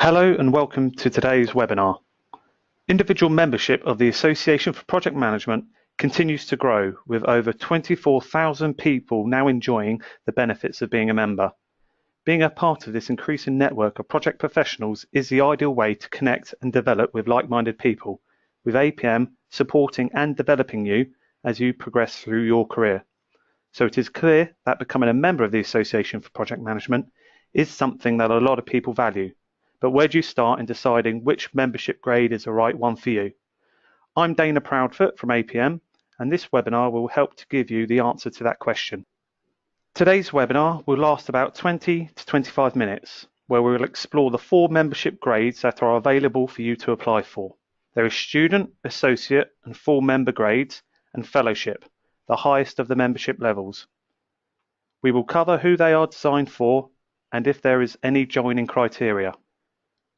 Hello and welcome to today's webinar. Individual membership of the Association for Project Management continues to grow, with over 24,000 people now enjoying the benefits of being a member. Being a part of this increasing network of project professionals is the ideal way to connect and develop with like-minded people, with APM supporting and developing you as you progress through your career. So it is clear that becoming a member of the Association for Project Management is something that a lot of people value. But where do you start in deciding which membership grade is the right one for you? I'm Dana Proudfoot from APM, and this webinar will help to give you the answer to that question. Today's webinar will last about 20 to 25 minutes, where we will explore the 4 membership grades that are available for you to apply for. There is student, associate, and full member grades, and fellowship, the highest of the membership levels. We will cover who they are designed for and if there is any joining criteria.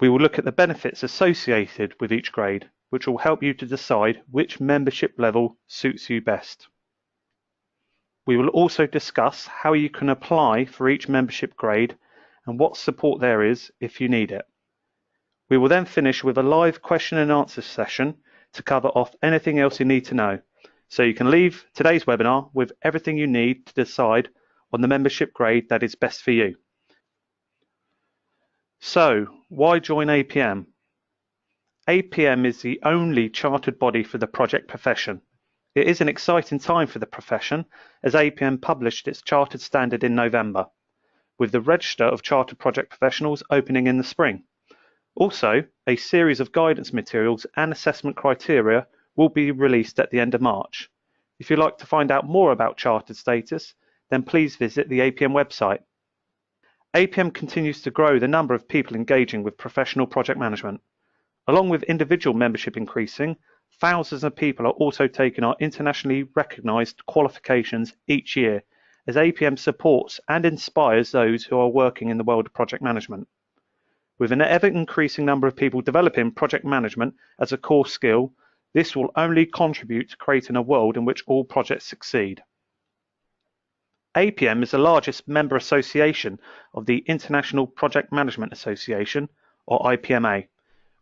We will look at the benefits associated with each grade, which will help you to decide which membership level suits you best. We will also discuss how you can apply for each membership grade and what support there is if you need it. We will then finish with a live question and answer session to cover off anything else you need to know, so you can leave today's webinar with everything you need to decide on the membership grade that is best for you. So, why join APM? APM is the only chartered body for the project profession. It is an exciting time for the profession, as APM published its chartered standard in November, with the register of chartered project professionals opening in the spring. Also, a series of guidance materials and assessment criteria will be released at the end of March. If you'd like to find out more about chartered status, then please visit the APM website. APM continues to grow the number of people engaging with professional project management. Along with individual membership increasing, thousands of people are also taking our internationally recognised qualifications each year, as APM supports and inspires those who are working in the world of project management. With an ever-increasing number of people developing project management as a core skill, this will only contribute to creating a world in which all projects succeed. APM is the largest member association of the International Project Management Association, or IPMA,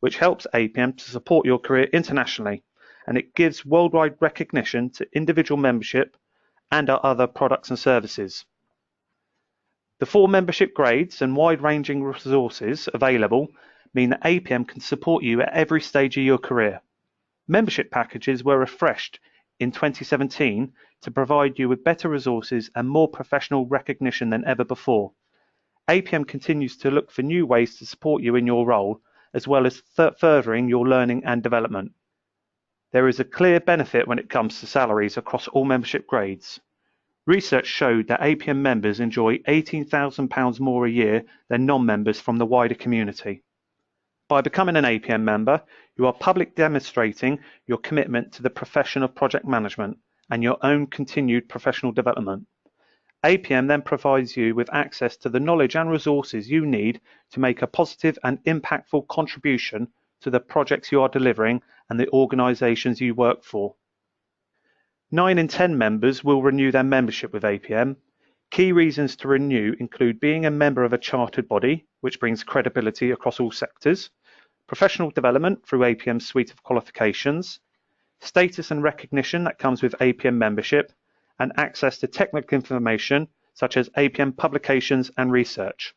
which helps APM to support your career internationally, and it gives worldwide recognition to individual membership and our other products and services. The 4 membership grades and wide-ranging resources available mean that APM can support you at every stage of your career. Membership packages were refreshed in 2017 to provide you with better resources and more professional recognition than ever before. APM continues to look for new ways to support you in your role, as well as furthering your learning and development. There is a clear benefit when it comes to salaries across all membership grades. Research showed that APM members enjoy £18,000 more a year than non-members from the wider community. By becoming an APM member, you are publicly demonstrating your commitment to the profession of project management and your own continued professional development. APM then provides you with access to the knowledge and resources you need to make a positive and impactful contribution to the projects you are delivering and the organisations you work for. 9 in 10 members will renew their membership with APM. Key reasons to renew include being a member of a chartered body, which brings credibility across all sectors, professional development through APM's suite of qualifications, status and recognition that comes with APM membership, and access to technical information such as APM publications and research.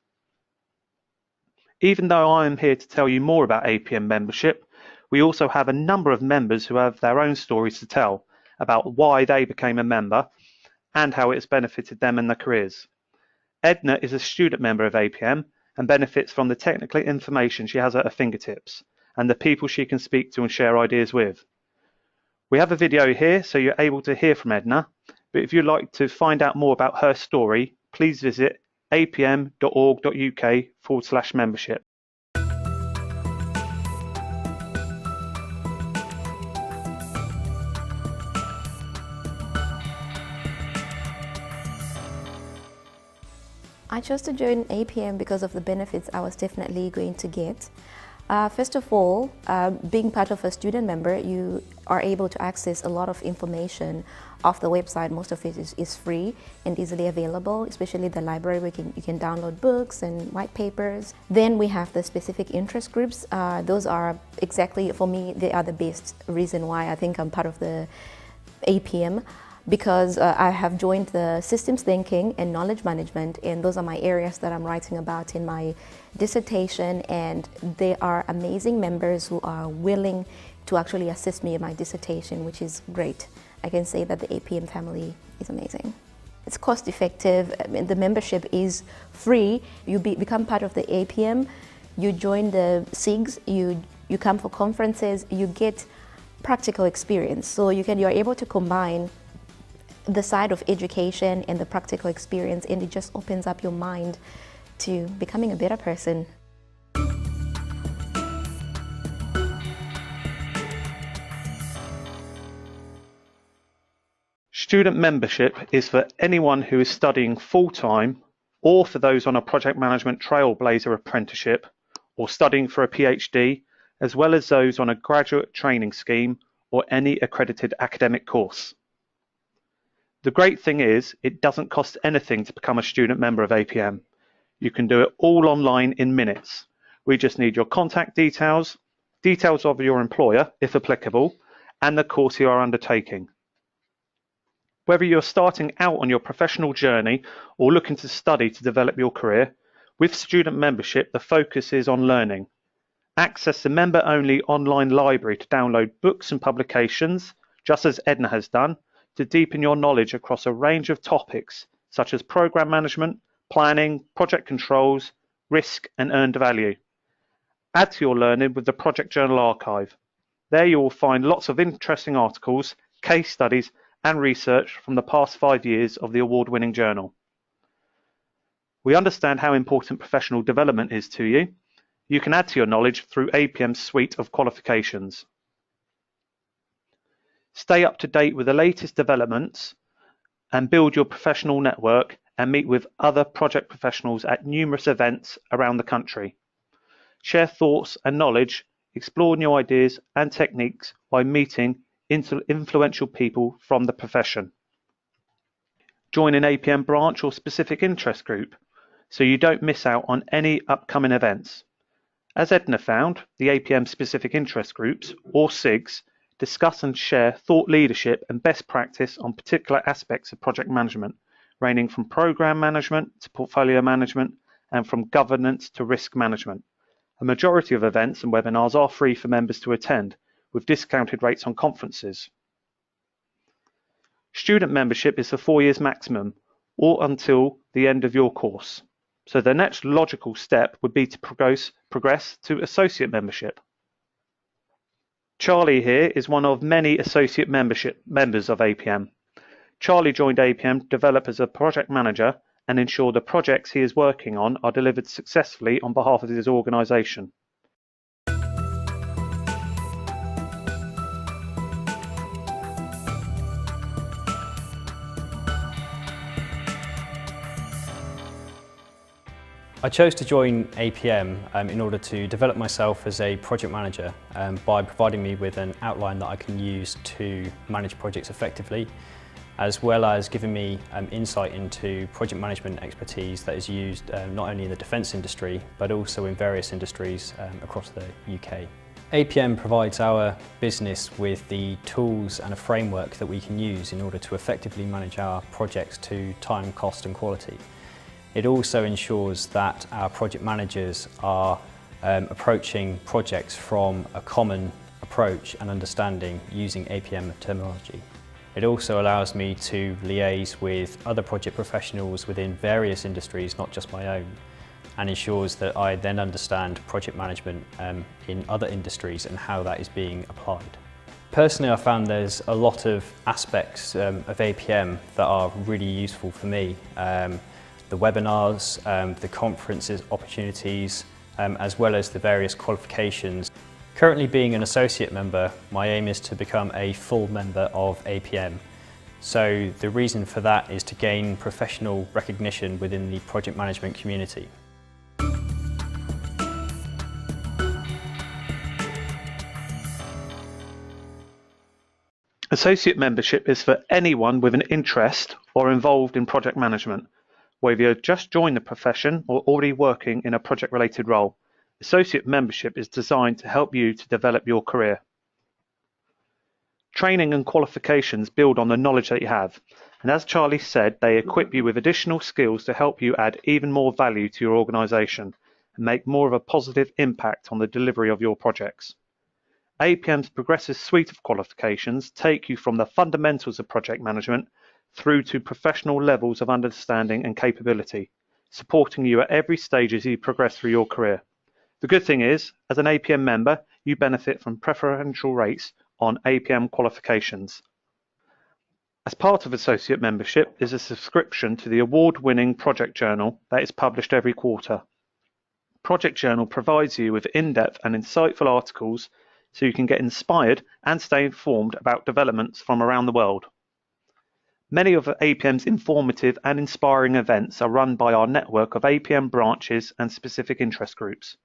Even though I am here to tell you more about APM membership, we also have a number of members who have their own stories to tell about why they became a member and how it has benefited them in their careers. Edna is a student member of APM and benefits from the technical information she has at her fingertips and the people she can speak to and share ideas with. We have a video here so you're able to hear from Edna, but if you'd like to find out more about her story, please visit apm.org.uk/membership. I chose to join APM because of the benefits I was definitely going to get. First of all, being part of a student member, you are able to access a lot of information off the website. Most of it is free and easily available, especially the library where you can download books and white papers. Then we have the specific interest groups. Those are exactly, for me, they are the best reason why I think I'm part of the APM. Because I have joined the systems thinking and knowledge management, and those are my areas that I'm writing about in my dissertation, and they are amazing members who are willing to actually assist me in my dissertation, which is great. I can say that the APM family is amazing. It's cost effective, the membership is free. You become part of the APM, you join the SIGs, you come for conferences, you get practical experience. So you're able to combine the side of education and the practical experience, and it just opens up your mind to becoming a better person. Student membership is for anyone who is studying full-time, or for those on a project management trailblazer apprenticeship or studying for a PhD, as well as those on a graduate training scheme or any accredited academic course. The great thing is, it doesn't cost anything to become a student member of APM. You can do it all online in minutes. We just need your contact details, details of your employer, if applicable, and the course you are undertaking. Whether you're starting out on your professional journey or looking to study to develop your career, with student membership, the focus is on learning. Access the member-only online library to download books and publications, just as Edna has done, to deepen your knowledge across a range of topics such as program management, planning, project controls, risk, and earned value. Add to your learning with the Project Journal Archive. There you will find lots of interesting articles, case studies, and research from the past 5 years of the award-winning journal. We understand how important professional development is to you. You can add to your knowledge through APM's suite of qualifications. Stay up to date with the latest developments and build your professional network and meet with other project professionals at numerous events around the country. Share thoughts and knowledge, explore new ideas and techniques by meeting influential people from the profession. Join an APM branch or specific interest group so you don't miss out on any upcoming events. As Edna found, the APM specific interest groups, or SIGs, discuss and share thought leadership and best practice on particular aspects of project management, ranging from program management to portfolio management and from governance to risk management. A majority of events and webinars are free for members to attend, with discounted rates on conferences. Student membership is for 4 years maximum, or until the end of your course. So the next logical step would be to progress to associate membership. Charlie here is one of many associate members of APM. Charlie joined APM to develop as a project manager and ensure the projects he is working on are delivered successfully on behalf of his organisation. I chose to join APM in order to develop myself as a project manager by providing me with an outline that I can use to manage projects effectively, as well as giving me insight into project management expertise that is used not only in the defence industry but also in various industries across the UK. APM provides our business with the tools and a framework that we can use in order to effectively manage our projects to time, cost and quality. It also ensures that our project managers are approaching projects from a common approach and understanding using APM terminology. It also allows me to liaise with other project professionals within various industries, not just my own, and ensures that I then understand project management in other industries and how that is being applied. Personally, I found there's a lot of aspects of APM that are really useful for me. The webinars, the conferences opportunities, as well as the various qualifications. Currently being an associate member, my aim is to become a full member of APM. So the reason for that is to gain professional recognition within the project management community. Associate membership is for anyone with an interest or involved in project management, whether you've just joined the profession or already working in a project-related role. Associate membership is designed to help you to develop your career. Training and qualifications build on the knowledge that you have, and as Charlie said, they equip you with additional skills to help you add even more value to your organisation and make more of a positive impact on the delivery of your projects. APM's progressive suite of qualifications take you from the fundamentals of project management through to professional levels of understanding and capability, supporting you at every stage as you progress through your career. The good thing is, as an APM member, you benefit from preferential rates on APM qualifications. As part of associate membership is a subscription to the award-winning Project Journal that is published every quarter. Project Journal provides you with in-depth and insightful articles so you can get inspired and stay informed about developments from around the world. Many of APM's informative and inspiring events are run by our network of APM branches and specific interest groups.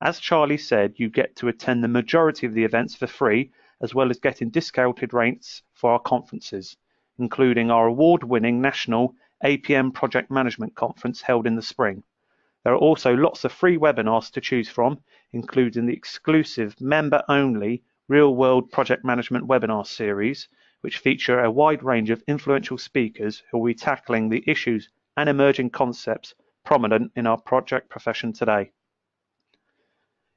As Charlie said, you get to attend the majority of the events for free, as well as getting discounted rates for our conferences, including our award-winning National APM Project Management Conference held in the spring. There are also lots of free webinars to choose from, including the exclusive member-only Real-World Project Management webinar series, which feature a wide range of influential speakers who will be tackling the issues and emerging concepts prominent in our project profession today.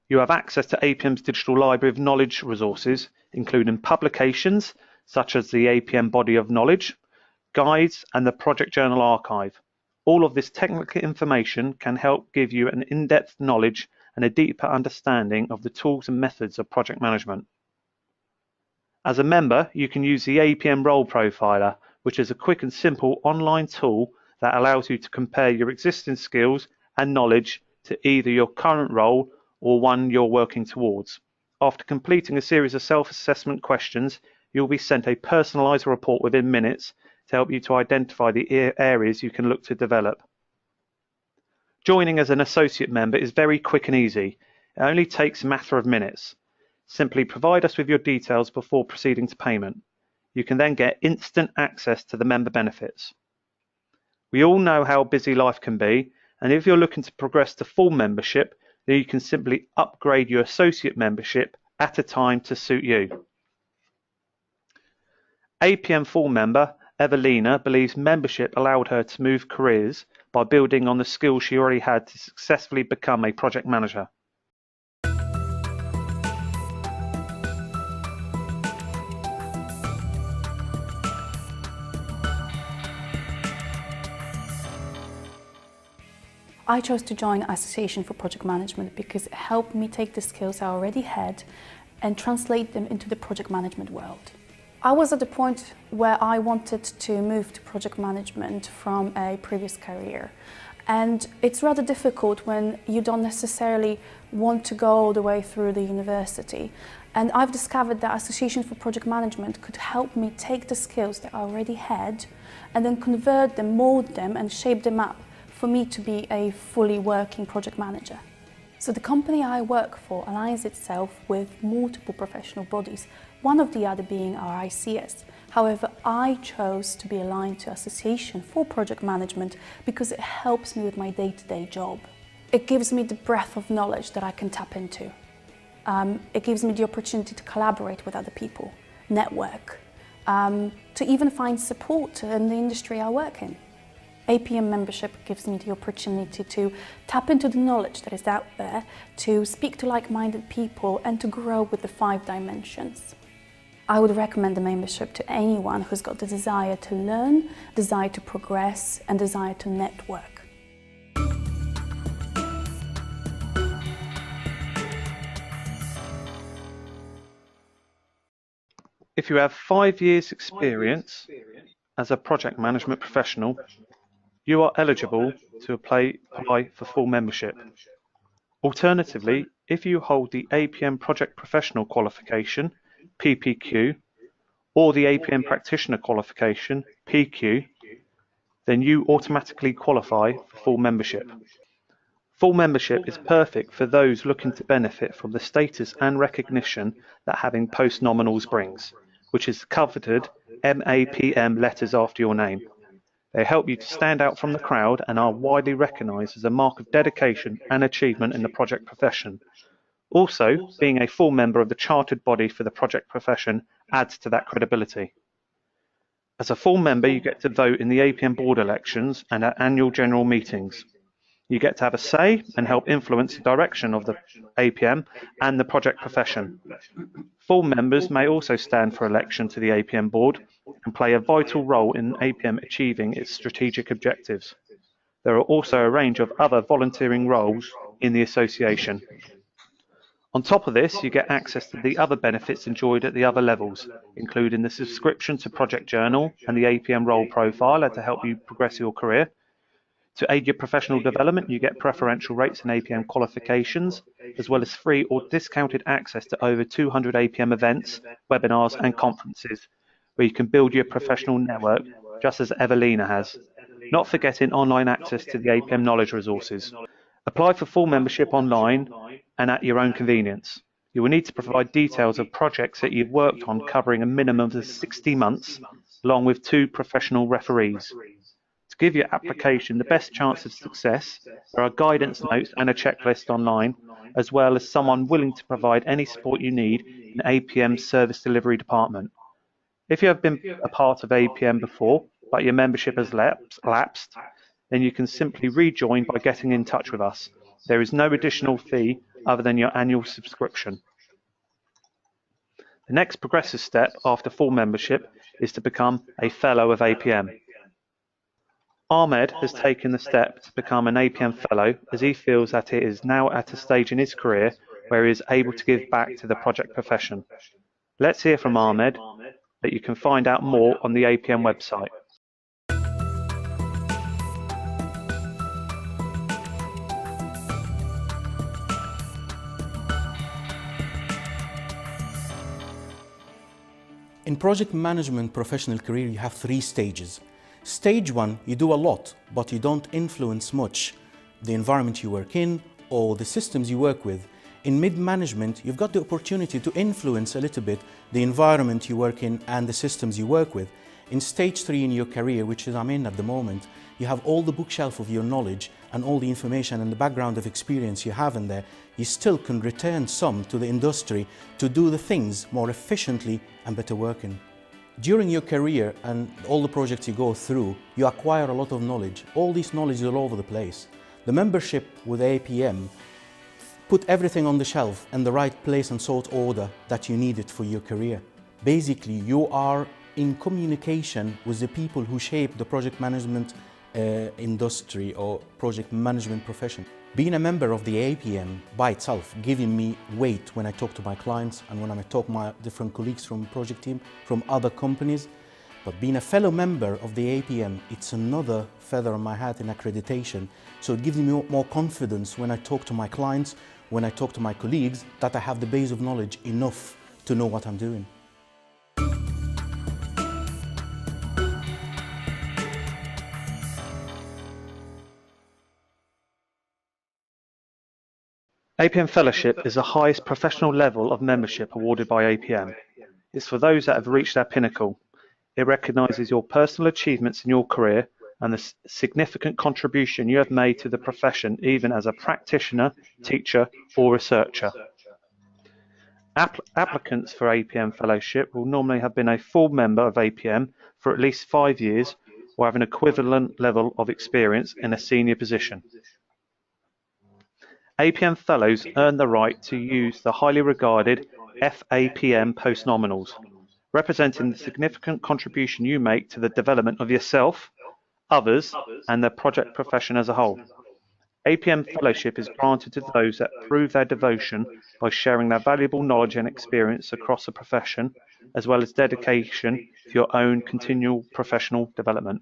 You have access to APM's digital library of knowledge resources, including publications such as the APM Body of Knowledge, guides, and the Project Journal Archive. All of this technical information can help give you an in-depth knowledge and a deeper understanding of the tools and methods of project management. As a member, you can use the APM Role Profiler, which is a quick and simple online tool that allows you to compare your existing skills and knowledge to either your current role or one you're working towards. After completing a series of self-assessment questions, you'll be sent a personalised report within minutes to help you to identify the areas you can look to develop. Joining as an associate member is very quick and easy. It only takes a matter of minutes. Simply provide us with your details before proceeding to payment. You can then get instant access to the member benefits. We all know how busy life can be, and if you're looking to progress to full membership, then you can simply upgrade your associate membership at a time to suit you. APM full member Evelina believes membership allowed her to move careers by building on the skills she already had to successfully become a project manager. I chose to join Association for Project Management because it helped me take the skills I already had and translate them into the project management world. I was at the point where I wanted to move to project management from a previous career. And it's rather difficult when you don't necessarily want to go all the way through the university. And I've discovered that Association for Project Management could help me take the skills that I already had and then convert them, mold them and shape them up for me to be a fully working project manager. So the company I work for aligns itself with multiple professional bodies, one of the other being our ICS. However, I chose to be aligned to Association for Project Management because it helps me with my day-to-day job. It gives me the breadth of knowledge that I can tap into. It gives me the opportunity to collaborate with other people, network, to even find support in the industry I work in. APM membership gives me the opportunity to tap into the knowledge that is out there, to speak to like-minded people and to grow with the 5 dimensions. I would recommend the membership to anyone who's got the desire to learn, desire to progress and desire to network. If you have 5 years experience as a project management professional, you are eligible to apply for full membership. Alternatively, if you hold the APM Project Professional Qualification, PPQ, or the APM Practitioner Qualification, PQ, then you automatically qualify for full membership. Full membership is perfect for those looking to benefit from the status and recognition that having post-nominals brings. which is the coveted MAPM letters after your name. They help you to stand out from the crowd and are widely recognised as a mark of dedication and achievement in the project profession. Also, being a full member of the chartered body for the project profession adds to that credibility. As a full member, you get to vote in the APM board elections and at annual general meetings. You get to have a say and help influence the direction of the APM and the project profession. Full members may also stand for election to the APM board and play a vital role in APM achieving its strategic objectives. There are also a range of other volunteering roles in the association. On top of this, you get access to the other benefits enjoyed at the other levels, including the subscription to Project Journal and the APM role profiler to help you progress your career. To aid your professional development, you get preferential rates and APM qualifications, as well as free or discounted access to over 200 APM events, webinars and conferences, where you can build your professional network, just as Evelina has. Not forgetting online access to the APM knowledge resources. Apply for full membership online and at your own convenience. You will need to provide details of projects that you've worked on covering a minimum of 60 months, along with 2 professional referees. To give your application the best chance of success, there are guidance notes and a checklist online, as well as someone willing to provide any support you need in APM's service delivery department. If you have been a part of APM before, but your membership has lapsed, then you can simply rejoin by getting in touch with us. There is no additional fee other than your annual subscription. The next progressive step after full membership is to become a Fellow of APM. Ahmed has taken the step to become an APM Fellow as he feels that he is now at a stage in his career where he is able to give back to the project profession. Let's hear from Ahmed, that you can find out more on the APM website. In project management professional career, you have 3 stages. Stage 1, you do a lot, but you don't influence much the environment you work in or the systems you work with. In mid-management, you've got the opportunity to influence a little bit the environment you work in and the systems you work with. In stage 3 in your career, which is I'm in at the moment, you have all the bookshelf of your knowledge and all the information and the background of experience you have in there. You still can return some to the industry to do the things more efficiently and better working. During your career and all the projects you go through, you acquire a lot of knowledge. All this knowledge is all over the place. The membership with APM put everything on the shelf in the right place and sort order that you need it for your career. Basically, you are in communication with the people who shape the project management industry or project management profession. Being a member of the APM by itself, giving me weight when I talk to my clients and when I talk to my different colleagues from project team, from other companies. But being a fellow member of the APM, it's another feather on my hat in accreditation. So it gives me more confidence when I talk to my clients, when I talk to my colleagues, that I have the base of knowledge enough to know what I'm doing. APM Fellowship is the highest professional level of membership awarded by APM. It's for those that have reached their pinnacle. It recognises your personal achievements in your career and the significant contribution you have made to the profession, even as a practitioner, teacher or researcher. Applicants for APM Fellowship will normally have been a full member of APM for at least 5 years or have an equivalent level of experience in a senior position. APM Fellows earn the right to use the highly regarded FAPM postnominals, representing the significant contribution you make to the development of yourself, others, and the project profession as a whole. APM Fellowship is granted to those that prove their devotion by sharing their valuable knowledge and experience across the profession, as well as dedication to your own continual professional development.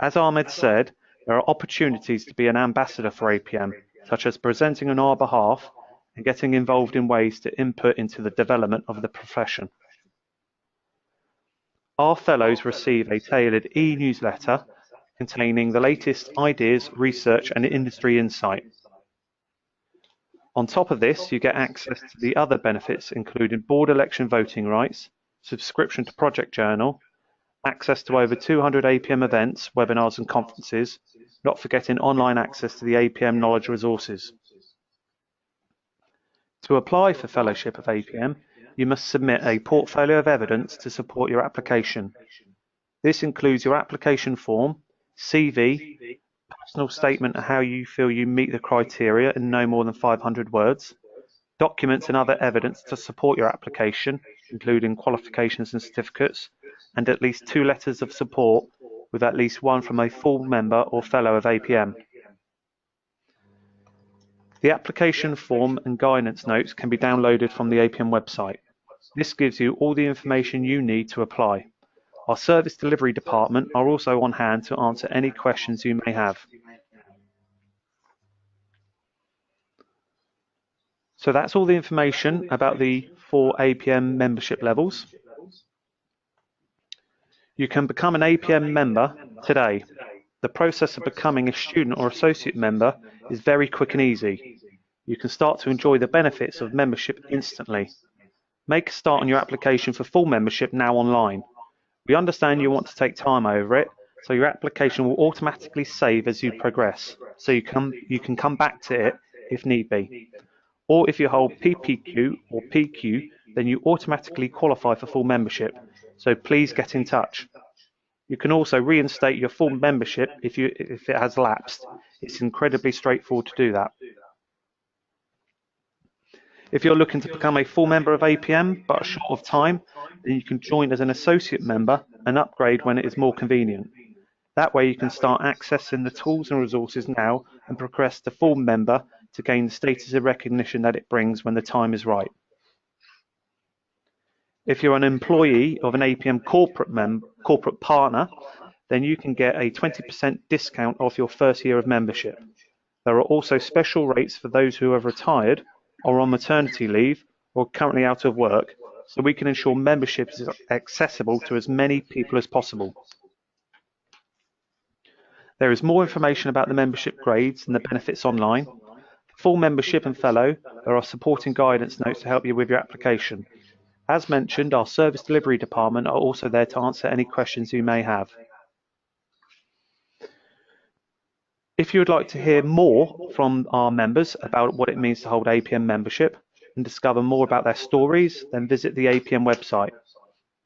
As Ahmed said, there are opportunities to be an ambassador for APM, such as presenting on our behalf and getting involved in ways to input into the development of the profession. Our fellows receive a tailored e-newsletter containing the latest ideas, research and industry insight. On top of this, you get access to the other benefits, including board election voting rights, subscription to Project Journal, access to over 200 APM events, webinars and conferences, not forgetting online access to the APM knowledge resources. To apply for Fellowship of APM, you must submit a portfolio of evidence to support your application. This includes your application form, CV, personal statement of how you feel you meet the criteria in no more than 500 words, documents and other evidence to support your application, including qualifications and certificates, and at least 2 letters of support, with at least one from a full member or fellow of APM. The application form and guidance notes can be downloaded from the APM website. This gives you all the information you need to apply. Our service delivery department are also on hand to answer any questions you may have. So that's all the information about the 4 APM membership levels. You can become an APM member today. The process of becoming a student or associate member is very quick and easy. You can start to enjoy the benefits of membership instantly. Make a start on your application for full membership now online. We understand you want to take time over it, so your application will automatically save as you progress, so you can come back to it if need be. Or if you hold PPQ or PQ, then you automatically qualify for full membership, so please get in touch. You can also reinstate your full membership if it has lapsed. It's incredibly straightforward to do that. If you're looking to become a full member of APM but are short of time, then you can join as an associate member and upgrade when it is more convenient. That way you can start accessing the tools and resources now and progress to full member to gain the status of recognition that it brings when the time is right. If you're an employee of an APM corporate partner, then you can get a 20% discount off your first year of membership. There are also special rates for those who have retired or on maternity leave or currently out of work, so we can ensure membership is accessible to as many people as possible. There is more information about the membership grades and the benefits online. For full membership and fellow, there are supporting guidance notes to help you with your application. As mentioned, our service delivery department are also there to answer any questions you may have. If you would like to hear more from our members about what it means to hold APM membership and discover more about their stories, then visit the APM website.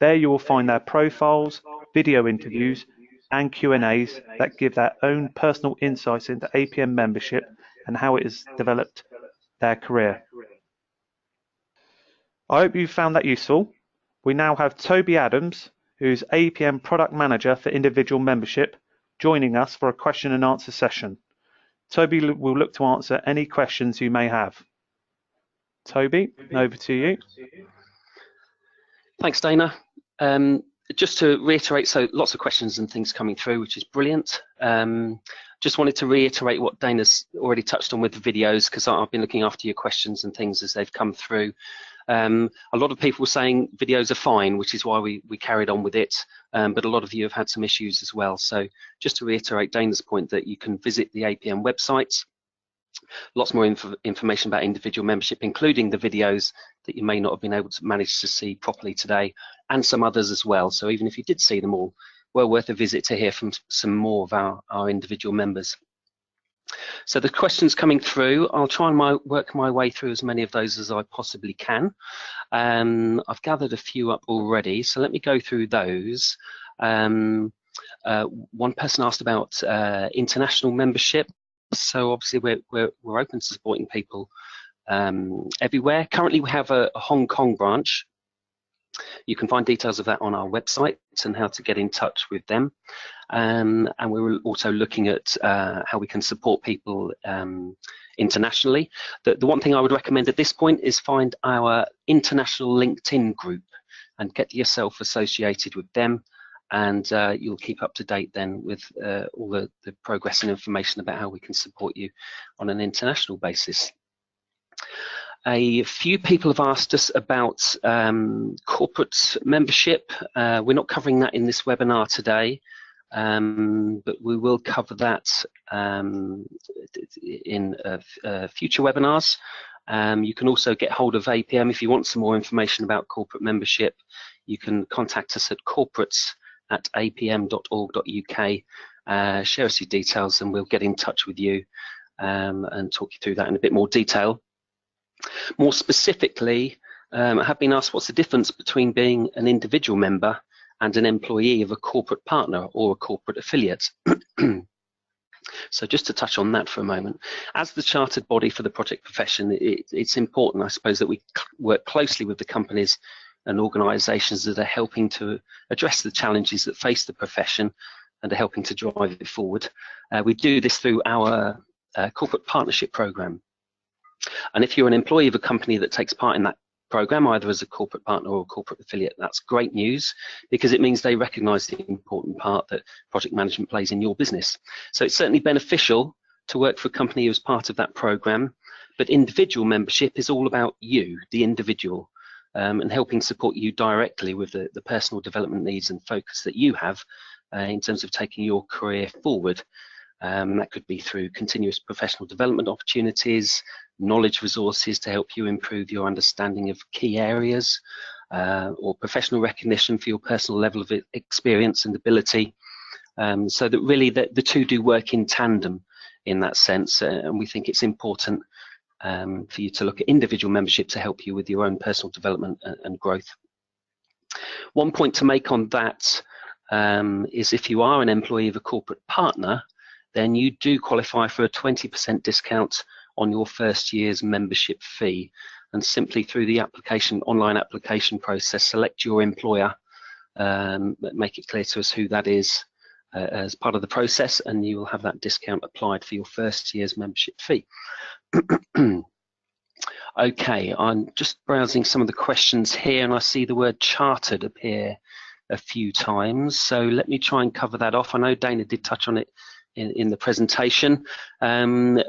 There you will find their profiles, video interviews, and Q&As that give their own personal insights into APM membership and how it has developed their career. I hope you found that useful. We now have Toby Adams, who's APM Product Manager for Individual Membership, joining us for a question and answer session. Toby will look to answer any questions you may have. Toby, over to you. Thanks, Dana. Just to reiterate, so lots of questions and things coming through, which is brilliant. Just wanted to reiterate what Dana's already touched on with the videos, because I've been looking after your questions and things as they've come through. A lot of people saying videos are fine, which is why we carried on with it, but a lot of you have had some issues as well. So just to reiterate Dana's point that you can visit the APM website. Lots more information about individual membership, including the videos that you may not have been able to manage to see properly today, and some others as well. So even if you did see them all, well worth a visit to hear from some more of our individual members. So the questions coming through, I'll try and work my way through as many of those as I possibly can. I've gathered a few up already, so let me go through those. One person asked about international membership. So obviously we're open to supporting people everywhere. Currently we have a Hong Kong branch. You can find details of that on our website and how to get in touch with them. And we're also looking at how we can support people internationally. The one thing I would recommend at this point is find our international LinkedIn group and get yourself associated with them. And you'll keep up to date then with all the progress and information about how we can support you on an international basis. A few people have asked us about corporate membership. We're not covering that in this webinar today, but we will cover that in future webinars. You can also get hold of APM if you want some more information about corporate membership. You can contact us at corporates@apm.org.uk, share us your details, and we'll get in touch with you and talk you through that in a bit more detail. More specifically, I have been asked what's the difference between being an individual member and an employee of a corporate partner or a corporate affiliate. So just to touch on that for a moment, as the chartered body for the project profession, it's important, I suppose, that we work closely with the companies and organisations that are helping to address the challenges that face the profession and are helping to drive it forward. We do this through our corporate partnership programme. And if you're an employee of a company that takes part in that program, either as a corporate partner or a corporate affiliate, that's great news, because it means they recognise the important part that project management plays in your business. So it's certainly beneficial to work for a company who's part of that program, but individual membership is all about you, the individual, and helping support you directly with the personal development needs and focus that you have in terms of taking your career forward. That could be through continuous professional development opportunities, knowledge resources to help you improve your understanding of key areas, or professional recognition for your personal level of experience and ability, so that really the two do work in tandem in that sense, and we think it's important for you to look at individual membership to help you with your own personal development and growth. One point to make on that is if you are an employee of a corporate partner, then you do qualify for a 20% discount on your first year's membership fee. And simply through the online application process, select your employer, make it clear to us who that is as part of the process, and you will have that discount applied for your first year's membership fee. Okay, I'm just browsing some of the questions here, and I see the word chartered appear a few times. So let me try and cover that off. I know Dana did touch on it in the presentation, and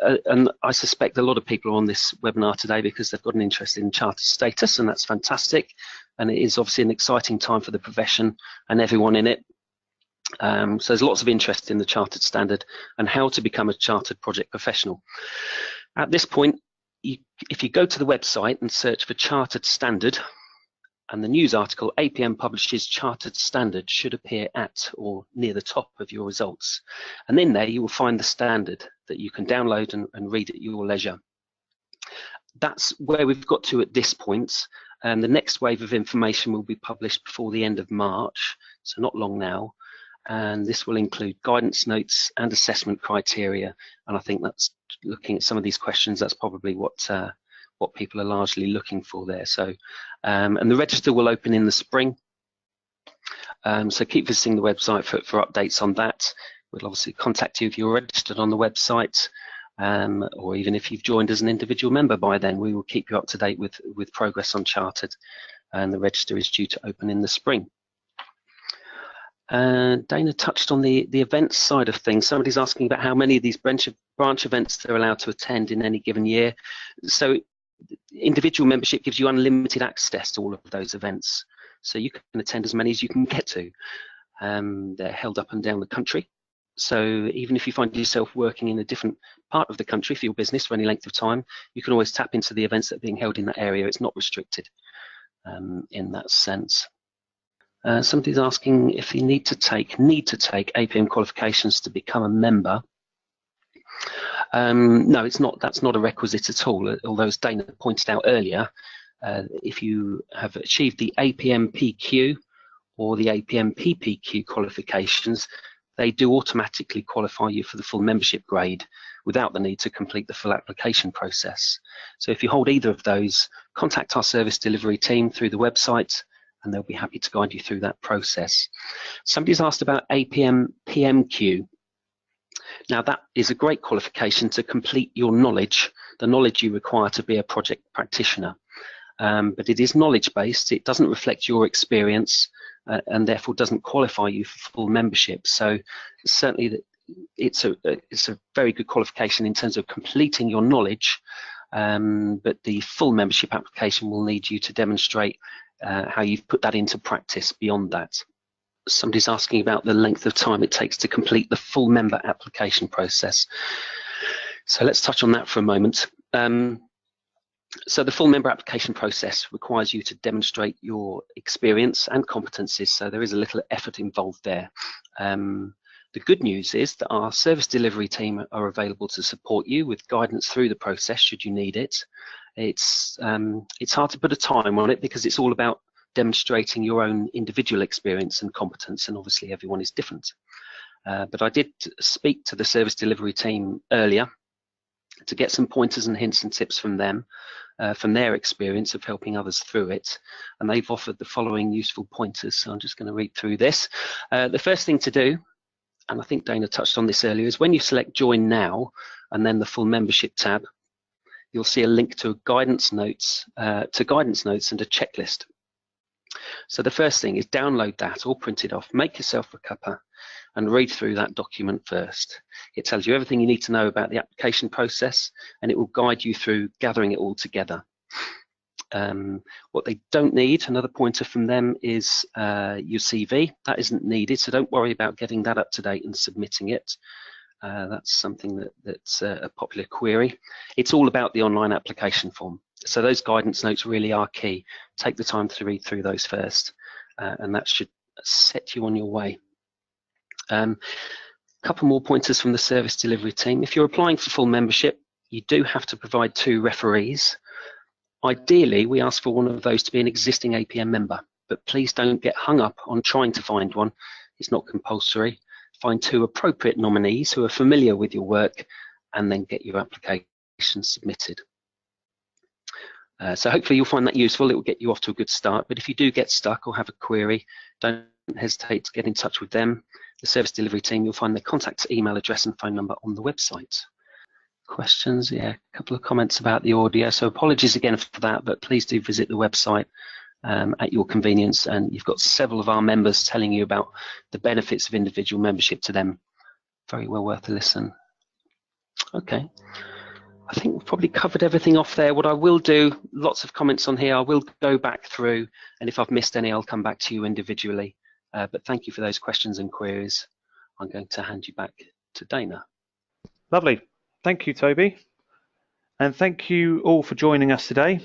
I suspect a lot of people are on this webinar today because they've got an interest in chartered status, and that's fantastic, and it is obviously an exciting time for the profession and everyone in it. So there's lots of interest in the chartered standard and how to become a chartered project professional. At this point, if you go to the website and search for chartered standard, and the news article APM publishes chartered standard should appear at or near the top of your results. And in there you will find the standard that you can download and read at your leisure. That's where we've got to at this point, and the next wave of information will be published before the end of March, so not long now, and this will include guidance notes and assessment criteria, and I think that's, looking at some of these questions, that's probably what people are largely looking for there. So, and the register will open in the spring. So keep visiting the website for updates on that. We'll obviously contact you if you're registered on the website, or even if you've joined as an individual member by then. We will keep you up to date with progress on Chartered, and the register is due to open in the spring. Dana touched on the events side of things. Somebody's asking about how many of these branch events they're allowed to attend in any given year. So individual membership gives you unlimited access to all of those events, so you can attend as many as you can get to. They're held up and down the country, so even if you find yourself working in a different part of the country for your business for any length of time, you can always tap into the events that are being held in that area. It's not restricted in that sense. Somebody's asking if you need to take APM qualifications to become a member. No, it's not. That's not a requisite at all. Although, as Dana pointed out earlier, if you have achieved the APM PQ or the APM PPQ qualifications, they do automatically qualify you for the full membership grade without the need to complete the full application process. So if you hold either of those, contact our service delivery team through the website, and they'll be happy to guide you through that process. Somebody's asked about APM PMQ. Now, that is a great qualification to complete your knowledge, the knowledge you require to be a project practitioner. But it is knowledge-based. It doesn't reflect your experience, and therefore doesn't qualify you for full membership. So certainly it's a very good qualification in terms of completing your knowledge, but the full membership application will need you to demonstrate how you've put that into practice beyond that. Somebody's asking about the length of time it takes to complete the full member application process. So let's touch on that for a moment. So the full member application process requires you to demonstrate your experience and competencies, so there is a little effort involved there. The good news is that our service delivery team are available to support you with guidance through the process should you need it. It's hard to put a time on it because it's all about demonstrating your own individual experience and competence, and obviously everyone is different. But I did speak to the service delivery team earlier to get some pointers and hints and tips from them, from their experience of helping others through it, and they've offered the following useful pointers. So I'm just going to read through this. The first thing to do, and I think Dana touched on this earlier, is when you select Join Now and then the Full Membership tab, you'll see a link to guidance notes and a checklist. So the first thing is download that or print it off, make yourself a cuppa and read through that document first. It tells you everything you need to know about the application process, and it will guide you through gathering it all together. What they don't need, another pointer from them, is your CV. That isn't needed, so don't worry about getting that up to date and submitting it. That's something that's a popular query. It's all about the online application form. So those guidance notes really are key. Take the time to read through those first, and that should set you on your way. Couple more pointers from the service delivery team. If you're applying for full membership, you do have to provide 2 referees. Ideally, we ask for one of those to be an existing APM member, but please don't get hung up on trying to find one. It's not compulsory. Find 2 appropriate nominees who are familiar with your work, and then get your application submitted. So hopefully you'll find that useful. It will get you off to a good start, but if you do get stuck or have a query, don't hesitate to get in touch with them. The service delivery team, you'll find their contact email address and phone number on the website. Questions? Yeah, a couple of comments about the audio. So apologies again for that, but please do visit the website at your convenience, and you've got several of our members telling you about the benefits of individual membership to them. Very well worth a listen. Okay, I think we've probably covered everything off there. What I will do, lots of comments on here, I will go back through, and if I've missed any, I'll come back to you individually. But thank you for those questions and queries. I'm going to hand you back to Dana. Lovely. Thank you, Toby. And thank you all for joining us today.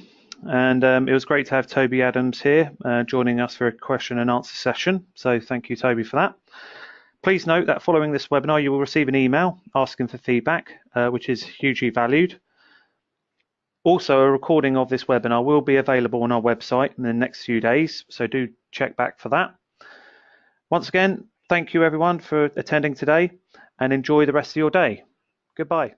And it was great to have Toby Adams here joining us for a question and answer session. So thank you, Toby, for that. Please note that following this webinar, you will receive an email asking for feedback, which is hugely valued. Also, a recording of this webinar will be available on our website in the next few days, so do check back for that. Once again, thank you everyone for attending today, and enjoy the rest of your day. Goodbye.